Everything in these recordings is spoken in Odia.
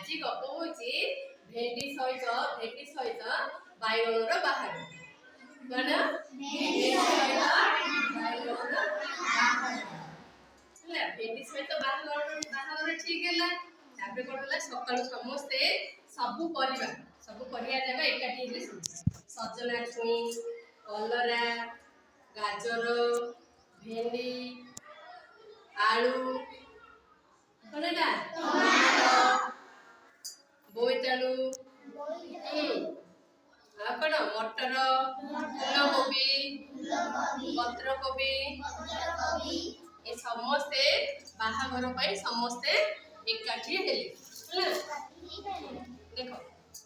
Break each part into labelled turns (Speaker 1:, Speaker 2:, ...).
Speaker 1: ଆଜି ଗପ ହଉଛି ଭେଣ୍ଡି ସହିତ ବାଇଗଣର ବାହାଘର। କଣ? ଭେଣ୍ଡି ସହିତ ବାଇଗଣର ବାହାଘର। ହେଲା, ଭେଣ୍ଡି ସହିତ ବାହାଘର ଠିକ ହେଲା। ତାପରେ କଣ ହେଲା, ସକାଳୁ ସମସ୍ତେ ସବୁ ପରିବା ଯାକ ଏକାଠି ହେଇକି ସଜନା ଛୁଇଁ, କଲରା, ଗାଜର, ଭେଣ୍ଡି, ଆଳୁ, କଣ ହେଲା ବୋଇତାଳୁ, ଆଉ କଣ ମଟର, ଫୁଲକୋବି, ପତ୍ରକୋବି, ଏ ସମସ୍ତେ ବାହାଘର ପାଇଁ ସମସ୍ତେ ଏକାଠି ହେଲେ। ଦେଖ,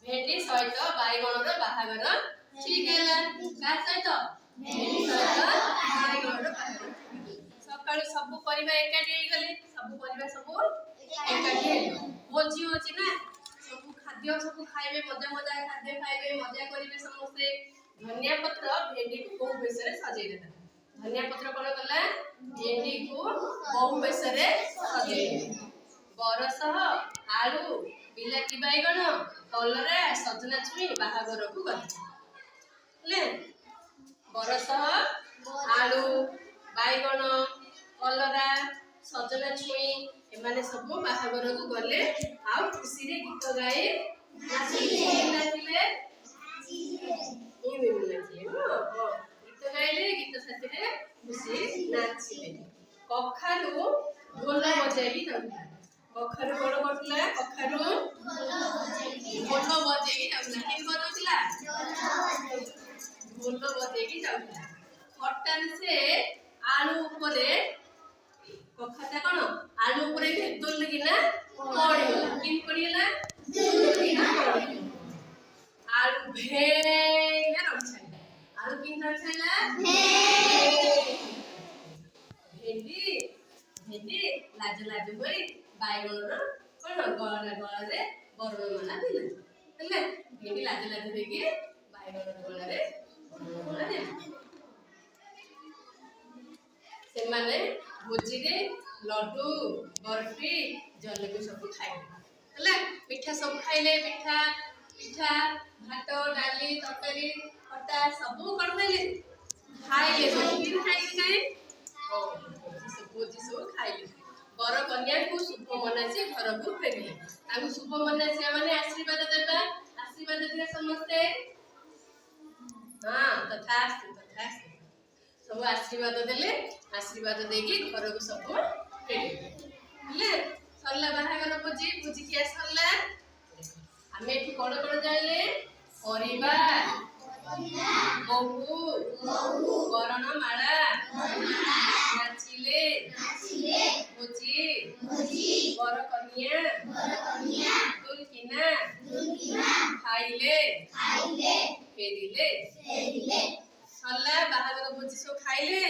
Speaker 1: ଭେଣ୍ଡି ସହିତ ବାଇଗଣର ବାହାଘର ଠିକ ହେଲା। କାହା ସହିତ? ଭେଣ୍ଡି ସହିତ ବାଇଗଣର ବାହାଘର। ସକାଳୁ ସବୁ ପରିବା ଏକାଠି ହେଇଗଲେ, ସବୁ ପରିବା ଏକାଠି ହେଲେ। ଭୋଜି ହଉଛି ନା, ସବୁ ଖାଦ୍ୟ ଖାଇବେ, ମଜା ଖାଦ୍ୟ ଖାଇବେ, ମଜା କରିବେ ସମସ୍ତେ। ଧନିଆ ପତ୍ର ଭେଣ୍ଡିକୁ ବହୁ ବେଶରେ ସଜେଇ ଦେଲା। ଧନିଆ ପତ୍ର କଣ କଲା? ଭେଣ୍ଡିକୁ ବହୁ ବେଶରେ ସଜେଇ ଦେଲା। ବରସହ ଆଳୁ, ବିଲାତି ବାଇଗଣ, କଲରା, ସଜନା ଛୁଇଁ ବାହାଘରକୁ ଗଲେ। ବରସହ ଆଳୁ, ବାଇଗଣ, କଲରା, ସଜନା ଛୁଇଁ ଏମାନେ ସବୁ ବାହାଘରକୁ ଗଲେ। ଆଉ ଖୁସିରେ ଗୀତ ଗାଇ ନାଚିଲେ। ଗୀତ ଗାଇଲେ, ଗୀତ ସାଥିରେ ଖୁସି ନାଚିଲେ। କଖାରୁ ଢୋଲ ବଜାଇକି ଯାଉଥିଲା। କଖାରୁ କଣ କରୁଥିଲା? କଖାରୁ ଢୋଲ ବଜେଇକି ଯାଉଥିଲା। କେମିତି ବଜାଉଥିଲା? ଢୋଲ ବଜେଇକି ଯାଉଥିଲା। ହଠାତ୍ ସେ ଆଳୁ ଉପରେ, କଖାରୁଟା କଣ ଆଳୁ ଉପରେ ଦୋଲିକିନା ପଡ଼ିଗଲା। କେମିତି ପଡ଼ିଗଲା? ଆଳୁ ଭେଁ ରଡ଼ି ଛାଡ଼ିଲା। ଆଳୁ କେମିତି ରଡ଼ି ଛାଡ଼ିଲା? ଭେଣ୍ଡି ଲାଜ କରି ବାଇଗଣର କଣ ଗଳାରେ ବରଣମାଳା ଦେଲା। ହେଲା, ଭେଣ୍ଡି ଲାଜ ଦେଇକି ବାଇଗଣର ଗଳାରେ ବରଣମାଳା ଦେଲା। ସେମାନେ ଭୋଜିରେ ଲଡୁ, ବରଫି, ଜଲେବି ସବୁ ଖାଇଲେ। ହେଲା, ପିଠା ସବୁ ଖାଇଲେ। ପିଠା, ଭାତ, ଡାଲି, ତରକାରୀ, ଖଟା ସବୁ କଣ ଖାଇଲେ? ଭୋଜି ସବୁ ଖାଇଲେ। ବର କନ୍ୟାକୁ ଶୁଭ ମନାସି ଘରକୁ ଫେରିଲେ। ତାଙ୍କୁ ଶୁଭ ମନାସିବା ମାନେ ଆଶୀର୍ବାଦ ଦେବା। ଆଶୀର୍ବାଦ ଦିଅ ସମସ୍ତେ। ତଥାସ୍ତୁ। ସବୁ ଆଶୀର୍ବାଦ ଦେଲେ। ଆଶୀର୍ବାଦ ଦେଇକି ଘରକୁ ସବୁ ଫେରିଲେ। ସରିଲା ବାହାଘର ଭୋଜି ଖିଆ ସରିଲା। ଆମେ ଏଠି କଣ ଜାଣିଲେ? ପରିବା, ବୋହୂ, ବରଣମାଳା, ନାଚିଲେ, ଭୋଜି, ବର କନ୍ୟା ଦୁଲକିନା ଖାଇଲେ, ଫେରିଲେ। ସରିଲା, ବାହାଘର ଭୋଜି ସବୁ ଖାଇଲେ।